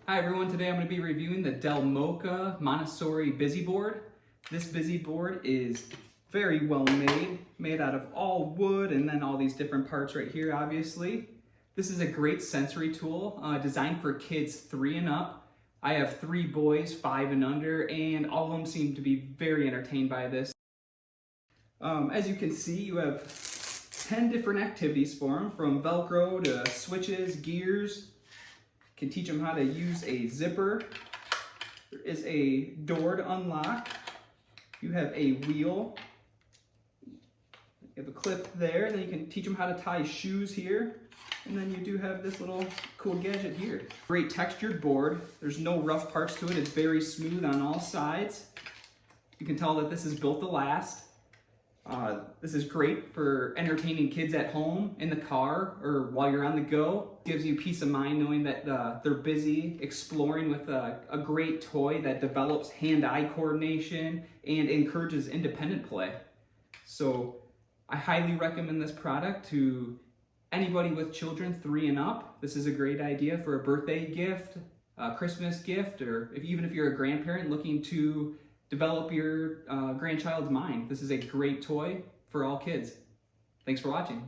Hi everyone, today I'm going to be reviewing the deMoca Montessori Busy Board. This Busy Board is very well made out of all wood and then all these different parts right here obviously. This is a great sensory tool designed for kids 3 and up. I have 3 boys, 5 and under, and all of them seem to be very entertained by this. As you can see, you have 10 different activities for them, from Velcro to switches, gears. Can teach them how to use a zipper. There is a door to unlock. You have a wheel. You have a clip there. Then you can teach them how to tie shoes here. And then you do have this little cool gadget here. Great textured board. There's no rough parts to it. It's very smooth on all sides. You can tell that this is built to last. This is great for entertaining kids at home, in the car, or while you're on the go. Gives you peace of mind knowing that they're busy exploring with a great toy that develops hand-eye coordination and encourages independent play. So I highly recommend this product to anybody with children 3 and up. This is a great idea for a birthday gift, a Christmas gift, or even if you're a grandparent looking to develop your grandchild's mind. This is a great toy for all kids. Thanks for watching.